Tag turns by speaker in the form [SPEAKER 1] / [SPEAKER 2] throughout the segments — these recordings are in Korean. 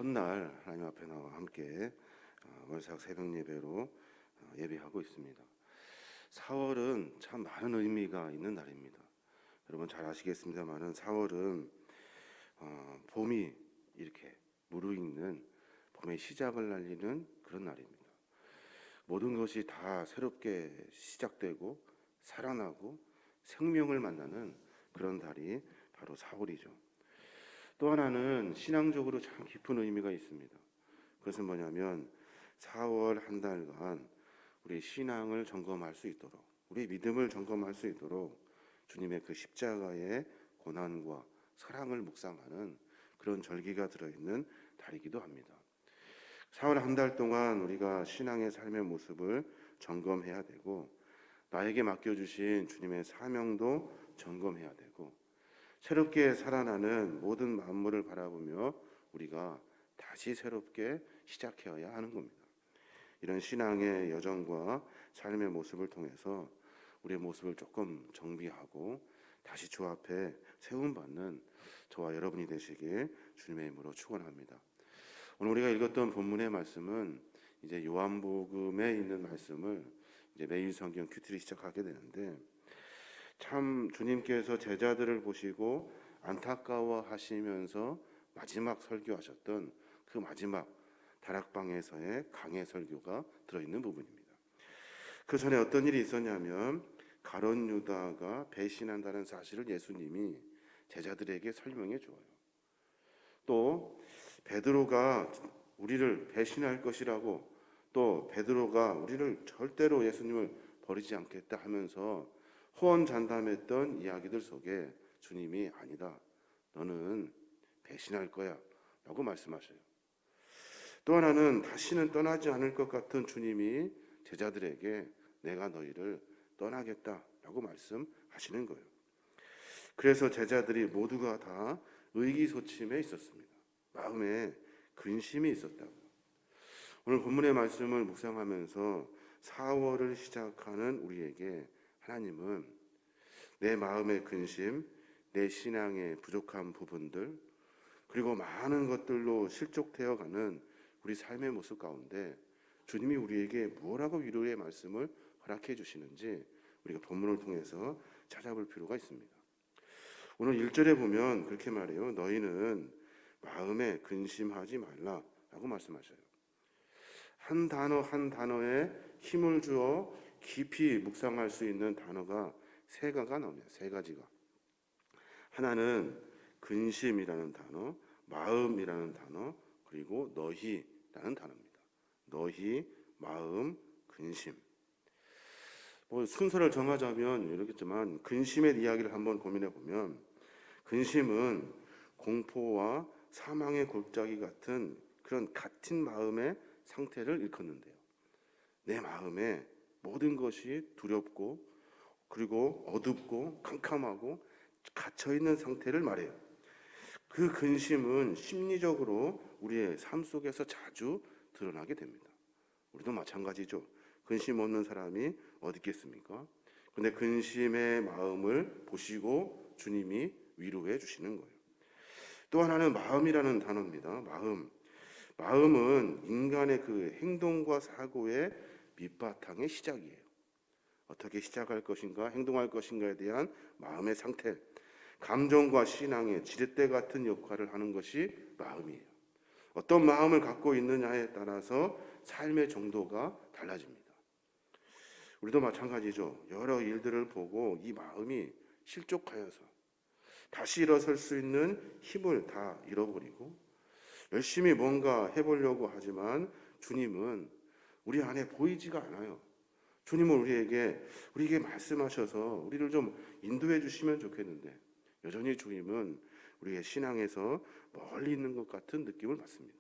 [SPEAKER 1] 첫날 하나님 앞에 나와 함께 월삭 새벽 예배로 예배하고 있습니다. 4월은 참 많은 의미가 있는 날입니다. 여러분 잘 아시겠습니다만은 4월은 봄이 이렇게 무르익는 봄의 시작을 알리는 그런 날입니다. 모든 것이 다 새롭게 시작되고 살아나고 생명을 만나는 그런 달이 바로 4월이죠. 또 하나는 신앙적으로 참 깊은 의미가 있습니다. 그것은 뭐냐면 4월 한 달간 우리 신앙을 점검할 수 있도록, 우리 믿음을 점검할 수 있도록 주님의 그 십자가의 고난과 사랑을 묵상하는 그런 절기가 들어있는 달이기도 합니다. 4월 한 달 동안 우리가 신앙의 삶의 모습을 점검해야 되고, 나에게 맡겨주신 주님의 사명도 점검해야 되고, 새롭게 살아나는 모든 만물을 바라보며 우리가 다시 새롭게 시작해야 하는 겁니다. 이런 신앙의 여정과 삶의 모습을 통해서 우리의 모습을 조금 정비하고 다시 주 앞에 세움받는 저와 여러분이 되시길 주님의 이름으로 축원합니다. 오늘 우리가 읽었던 본문의 말씀은 이제 요한복음에 있는 말씀을 이제 매일 성경 큐티를 시작하게 되는데, 참 주님께서 제자들을 보시고 안타까워하시면서 마지막 설교하셨던 그 마지막 다락방에서의 강해 설교가 들어있는 부분입니다. 그 전에 어떤 일이 있었냐면, 가룟 유다가 배신한다는 사실을 예수님이 제자들에게 설명해 주어요. 또 베드로가 우리를 배신할 것이라고, 또 베드로가 우리를 절대로 예수님을 버리지 않겠다 하면서 호언장담했던 이야기들 속에 주님이 아니다, 너는 배신할 거야 라고 말씀하셔요. 또 하나는 다시는 떠나지 않을 것 같은 주님이 제자들에게 내가 너희를 떠나겠다 라고 말씀하시는 거예요. 그래서 제자들이 모두가 다 의기소침해 있었습니다. 마음에 근심이 있었다고. 오늘 본문의 말씀을 묵상하면서 4월을 시작하는 우리에게 하나님은 내 마음의 근심, 내 신앙의 부족한 부분들, 그리고 많은 것들로 실족되어가는 우리 삶의 모습 가운데 주님이 우리에게 무엇라고 위로의 말씀을 허락해 주시는지 우리가 본문을 통해서 찾아볼 필요가 있습니다. 오늘 1절에 보면 그렇게 말해요. 너희는 마음에 근심하지 말라라고 말씀하셔요. 한 단어 한 단어에 힘을 주어 깊이 묵상할 수 있는 단어가 세 가지가 나옵니다. 세 가지가. 하나는 근심이라는 단어, 마음이라는 단어, 그리고 너희라는 단어입니다. 너희, 마음, 근심. 순서를 정하자면 이렇겠지만, 근심의 이야기를 한번 고민해 보면, 근심은 공포와 사망의 골짜기 같은 그런 같은 마음의 상태를 일컫는데요. 내 마음에 모든 것이 두렵고, 그리고 어둡고 캄캄하고 갇혀있는 상태를 말해요. 그 근심은 심리적으로 우리의 삶 속에서 자주 드러나게 됩니다. 우리도 마찬가지죠. 근심 없는 사람이 어디 있겠습니까? 근데 근심의 마음을 보시고 주님이 위로해 주시는 거예요. 또 하나는 마음이라는 단어입니다. 마음은 인간의 그 행동과 사고의 밑바탕의 시작이에요. 어떻게 시작할 것인가, 행동할 것인가에 대한 마음의 상태, 감정과 신앙의 지렛대 같은 역할을 하는 것이 마음이에요. 어떤 마음을 갖고 있느냐에 따라서 삶의 정도가 달라집니다. 우리도 마찬가지죠. 여러 일들을 보고 이 마음이 실족하여서 다시 일어설 수 있는 힘을 다 잃어버리고 열심히 뭔가 해보려고 하지만 주님은 우리 안에 보이지가 않아요. 주님은 우리에게 말씀하셔서 우리를 좀 인도해 주시면 좋겠는데, 여전히 주님은 우리의 신앙에서 멀리 있는 것 같은 느낌을 받습니다.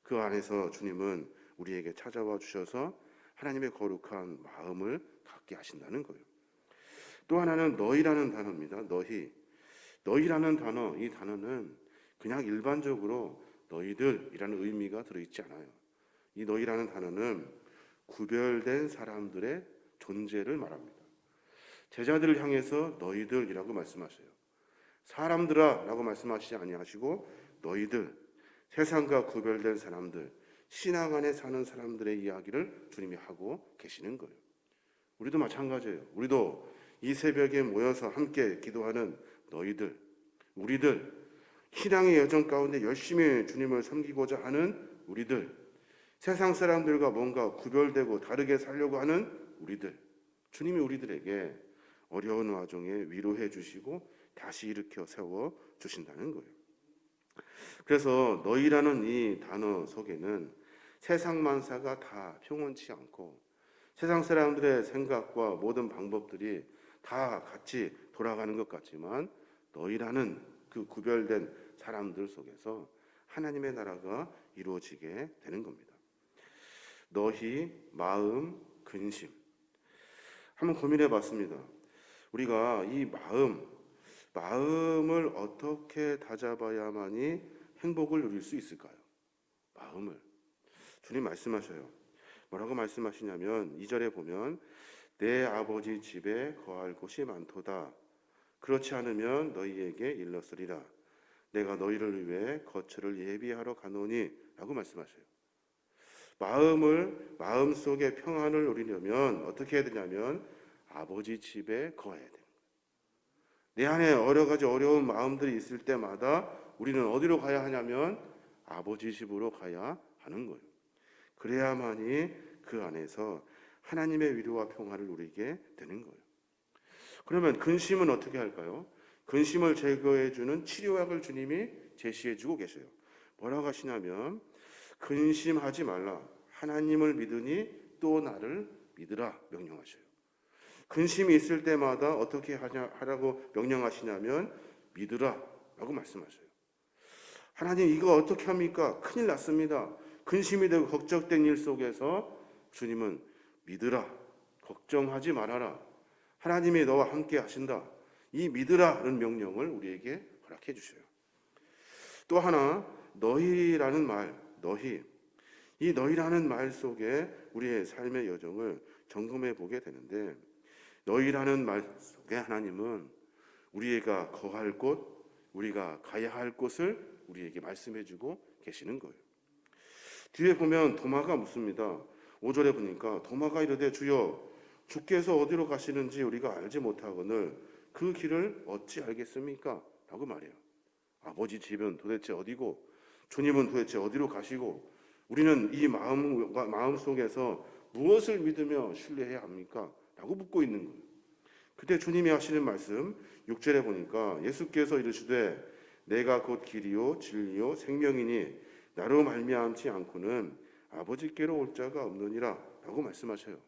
[SPEAKER 1] 그 안에서 주님은 우리에게 찾아와 주셔서 하나님의 거룩한 마음을 갖게 하신다는 거예요. 또 하나는 너희라는 단어입니다. 너희라는 단어, 이 단어는 그냥 일반적으로 너희들이라는 의미가 들어있지 않아요. 이 너희라는 단어는 구별된 사람들의 존재를 말합니다. 제자들을 향해서 너희들이라고 말씀하셔요. 사람들아 라고 말씀하시지 아니하시고 너희들, 세상과 구별된 사람들, 신앙 안에 사는 사람들의 이야기를 주님이 하고 계시는 거예요. 우리도 마찬가지예요. 우리도 이 새벽에 모여서 함께 기도하는 너희들, 우리들, 신앙의 여정 가운데 열심히 주님을 섬기고자 하는 우리들, 세상 사람들과 뭔가 구별되고 다르게 살려고 하는 우리들, 주님이 우리들에게 어려운 와중에 위로해 주시고 다시 일으켜 세워 주신다는 거예요. 그래서 너희라는 이 단어 속에는 세상 만사가 다 평온치 않고 세상 사람들의 생각과 모든 방법들이 다 같이 돌아가는 것 같지만 너희라는 그 구별된 사람들 속에서 하나님의 나라가 이루어지게 되는 겁니다. 너희, 마음, 근심. 한번 고민해 봤습니다. 우리가 이 마음을 어떻게 다잡아야만이 행복을 누릴 수 있을까요? 마음을. 주님 말씀하셔요. 뭐라고 말씀하시냐면 2절에 보면 내 아버지 집에 거할 곳이 많도다. 그렇지 않으면 너희에게 일렀으리라. 내가 너희를 위해 거처를 예비하러 가노니 라고 말씀하셔요. 마음속에 평안을 누리려면 어떻게 해야 되냐면 아버지 집에 거해야 돼요. 내 안에 여러 가지 어려운 마음들이 있을 때마다 우리는 어디로 가야 하냐면 아버지 집으로 가야 하는 거예요. 그래야만이 그 안에서 하나님의 위로와 평화를 누리게 되는 거예요. 그러면 근심은 어떻게 할까요? 근심을 제거해 주는 치료약을 주님이 제시해 주고 계셔요. 뭐라고 하시냐면 근심하지 말라. 하나님을 믿으니 또 나를 믿으라 명령하셔요. 근심이 있을 때마다 어떻게 하라고 명령하시냐면 믿으라 라고 말씀하셔요. 하나님 이거 어떻게 합니까? 큰일 났습니다. 근심이 되고 걱정된 일 속에서 주님은 믿으라, 걱정하지 말아라, 하나님이 너와 함께 하신다, 이 믿으라는 명령을 우리에게 허락해 주셔요. 또 하나 너희라는 말, 이 너희라는 말 속에 우리의 삶의 여정을 점검해 보게 되는데 너희라는 말 속에 하나님은 우리가 거할 곳, 우리가 가야 할 곳을 우리에게 말씀해 주고 계시는 거예요. 뒤에 보면 도마가 묻습니다. 5절에 보니까 도마가 이르되 주여 주께서 어디로 가시는지 우리가 알지 못하거늘 그 길을 어찌 알겠습니까? 라고 말해요. 아버지 집은 도대체 어디고 주님은 도대체 어디로 가시고 우리는 이 마음 속에서 무엇을 믿으며 신뢰해야 합니까? 라고 묻고 있는 거예요. 그때 주님이 하시는 말씀 6절에 보니까 예수께서 이르시되 내가 곧 길이요 진리요 생명이니 나로 말미암지 않고는 아버지께로 올 자가 없느니라 라고 말씀하셔요.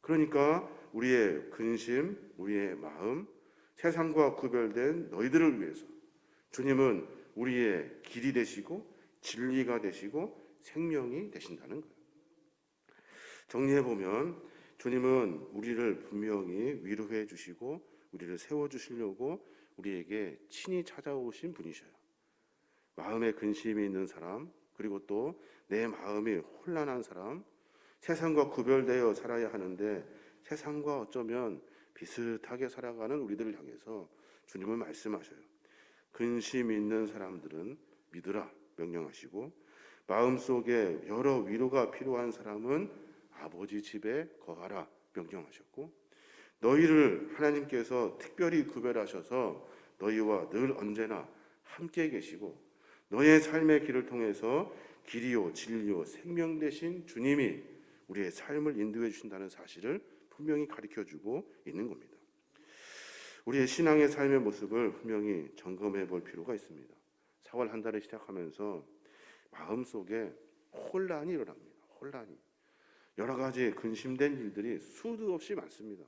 [SPEAKER 1] 그러니까 우리의 근심, 우리의 마음, 세상과 구별된 너희들을 위해서 주님은 우리의 길이 되시고 진리가 되시고 생명이 되신다는 거예요. 정리해보면 주님은 우리를 분명히 위로해 주시고 우리를 세워주시려고 우리에게 친히 찾아오신 분이셔요. 마음에 근심이 있는 사람, 그리고 또 내 마음이 혼란한 사람, 세상과 구별되어 살아야 하는데 세상과 어쩌면 비슷하게 살아가는 우리들을 향해서 주님은 말씀하셔요. 근심 있는 사람들은 믿으라 명령하시고 마음속에 여러 위로가 필요한 사람은 아버지 집에 거하라 명령하셨고 너희를 하나님께서 특별히 구별하셔서 너희와 늘 언제나 함께 계시고 너의 삶의 길을 통해서 길이요 진리요 생명 되신 주님이 우리의 삶을 인도해 주신다는 사실을 분명히 가르쳐주고 있는 겁니다. 우리의 신앙의 삶의 모습을 분명히 점검해 볼 필요가 있습니다. 4월 한 달을 시작하면서 마음속에 혼란이 일어납니다. 혼란이. 여러 가지 근심된 일들이 수도 없이 많습니다.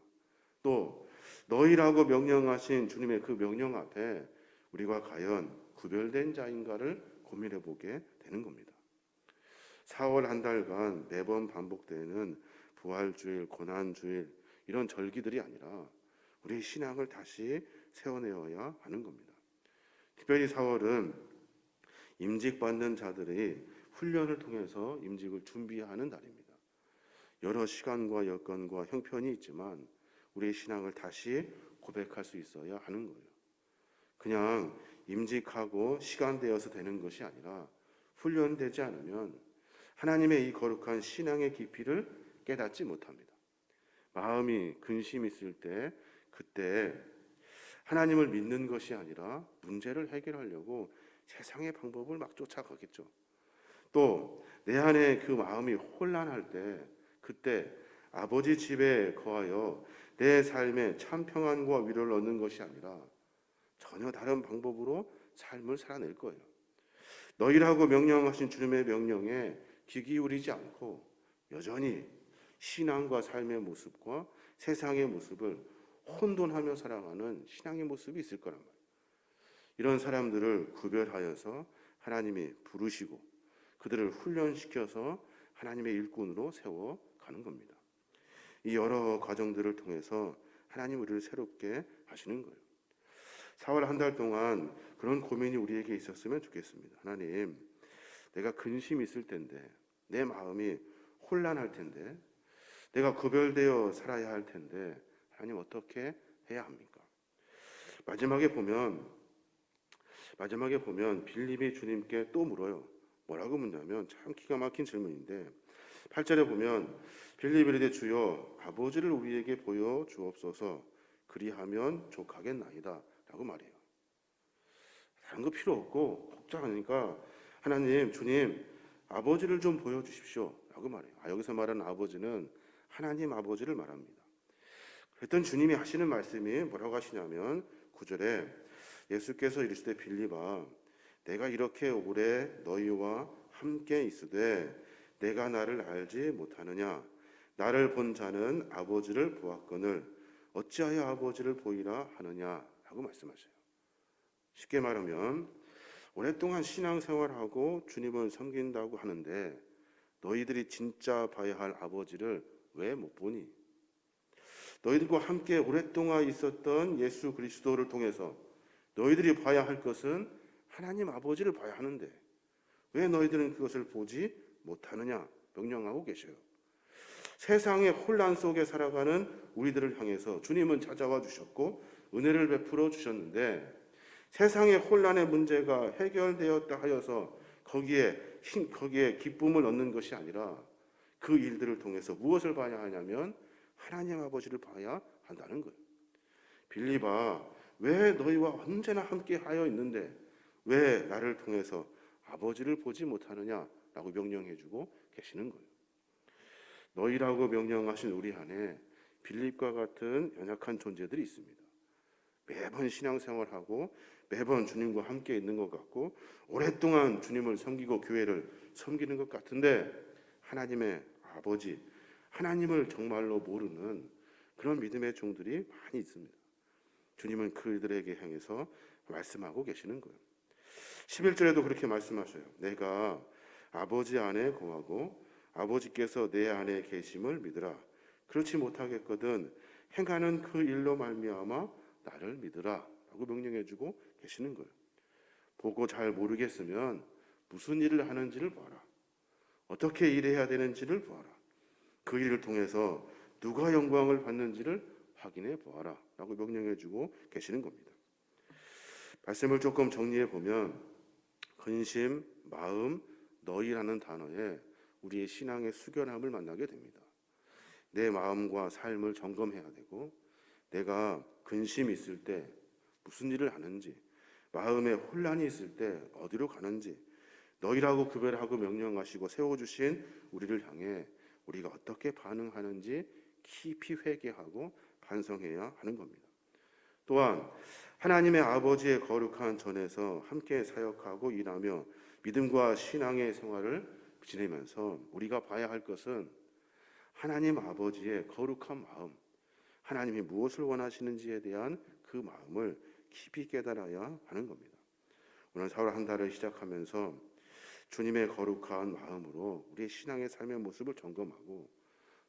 [SPEAKER 1] 또 너희라고 명령하신 주님의 그 명령 앞에 우리가 과연 구별된 자인가를 고민해 보게 되는 겁니다. 4월 한 달간 매번 반복되는 부활주일, 고난주일 이런 절기들이 아니라 우리의 신앙을 다시 세워내어야 하는 겁니다. 특별히 4월은 임직받는 자들이 훈련을 통해서 임직을 준비하는 달입니다. 여러 시간과 여건과 형편이 있지만 우리의 신앙을 다시 고백할 수 있어야 하는 거예요. 그냥 임직하고 시간 되어서 되는 것이 아니라 훈련되지 않으면 하나님의 이 거룩한 신앙의 깊이를 깨닫지 못합니다. 마음이 근심 있을 때 그때 하나님을 믿는 것이 아니라 문제를 해결하려고 세상의 방법을 막 쫓아가겠죠. 또 내 안에 그 마음이 혼란할 때 그때 아버지 집에 거하여 내 삶에 참 평안과 위로를 얻는 것이 아니라 전혀 다른 방법으로 삶을 살아낼 거예요. 너희라고 명령하신 주님의 명령에 귀 기울이지 않고 여전히 신앙과 삶의 모습과 세상의 모습을 혼돈하며 살아가는 신앙의 모습이 있을 거란 말이에요. 이런 사람들을 구별하여서 하나님이 부르시고 그들을 훈련시켜서 하나님의 일꾼으로 세워가는 겁니다. 이 여러 과정들을 통해서 하나님 우리를 새롭게 하시는 거예요. 4월 한 달 동안 그런 고민이 우리에게 있었으면 좋겠습니다. 하나님, 내가 근심이 있을 텐데, 내 마음이 혼란할 텐데, 내가 구별되어 살아야 할 텐데 하나님 어떻게 해야 합니까? 마지막에 보면 빌립이 주님께 또 물어요. 뭐라고 묻냐면 참 기가 막힌 질문인데 8절에 보면 빌립이 이르되 주여 아버지를 우리에게 보여 주옵소서 그리하면 족하겠나이다 라고 말해요. 다른 거 필요 없고 복잡하니까 하나님 주님 아버지를 좀 보여주십시오 라고 말해요. 여기서 말하는 아버지는 하나님 아버지를 말합니다. 그랬던 주님이 하시는 말씀이 뭐라고 하시냐면 9절에 예수께서 이르시되 빌립아 내가 이렇게 오래 너희와 함께 있으되 내가 나를 알지 못하느냐 나를 본 자는 아버지를 보았거늘 어찌하여 아버지를 보이라 하느냐라고 말씀하셔요. 쉽게 말하면 오랫동안 신앙생활하고 주님을 섬긴다고 하는데 너희들이 진짜 봐야 할 아버지를 왜 못 보니? 너희들과 함께 오랫동안 있었던 예수 그리스도를 통해서 너희들이 봐야 할 것은 하나님 아버지를 봐야 하는데 왜 너희들은 그것을 보지 못하느냐 명령하고 계셔요. 세상의 혼란 속에 살아가는 우리들을 향해서 주님은 찾아와 주셨고 은혜를 베풀어 주셨는데 세상의 혼란의 문제가 해결되었다 하여서 거기에 기쁨을 얻는 것이 아니라 그 일들을 통해서 무엇을 봐야 하냐면 하나님 아버지를 봐야 한다는 거예요. 빌립아 왜 너희와 언제나 함께 하여 있는데 왜 나를 통해서 아버지를 보지 못하느냐라고 명령해주고 계시는 거예요. 너희라고 명령하신 우리 안에 빌립과 같은 연약한 존재들이 있습니다. 매번 신앙생활하고 매번 주님과 함께 있는 것 같고 오랫동안 주님을 섬기고 교회를 섬기는 것 같은데 하나님의 아버지, 하나님을 정말로 모르는 그런 믿음의 종들이 많이 있습니다. 주님은 그들에게 향해서 말씀하고 계시는 거예요. 11절에도 그렇게 말씀하셔요. 내가 아버지 안에 거하고 아버지께서 내 안에 계심을 믿으라. 그렇지 못하겠거든 행하는 그 일로 말미암아 나를 믿으라 라고 명령해주고 계시는 거예요. 보고 잘 모르겠으면 무슨 일을 하는지를 봐라. 어떻게 일해야 되는지를 보아라. 그 일을 통해서 누가 영광을 받는지를 확인해 보아라 라고 명령해주고 계시는 겁니다. 말씀을 조금 정리해 보면 근심, 마음, 너희라는 단어에 우리의 신앙의 숙연함을 만나게 됩니다. 내 마음과 삶을 점검해야 되고 내가 근심이 있을 때 무슨 일을 하는지 마음에 혼란이 있을 때 어디로 가는지 너희라고 구별하고 명령하시고 세워주신 우리를 향해 우리가 어떻게 반응하는지 깊이 회개하고 반성해야 하는 겁니다. 또한 하나님의 아버지의 거룩한 전에서 함께 사역하고 일하며 믿음과 신앙의 생활을 지내면서 우리가 봐야 할 것은 하나님 아버지의 거룩한 마음, 하나님이 무엇을 원하시는지에 대한 그 마음을 깊이 깨달아야 하는 겁니다. 오늘 4월 한 달을 시작하면서 주님의 거룩한 마음으로 우리의 신앙의 삶의 모습을 점검하고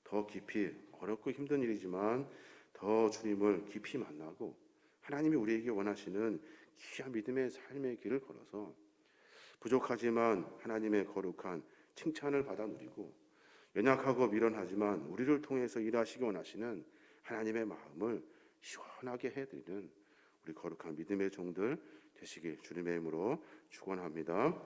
[SPEAKER 1] 더 깊이 어렵고 힘든 일이지만 더 주님을 깊이 만나고 하나님이 우리에게 원하시는 귀한 믿음의 삶의 길을 걸어서 부족하지만 하나님의 거룩한 칭찬을 받아 누리고 연약하고 미련하지만 우리를 통해서 일하시기 원하시는 하나님의 마음을 시원하게 해드리는 우리 거룩한 믿음의 종들 되시길 주님의 이름으로 축원합니다.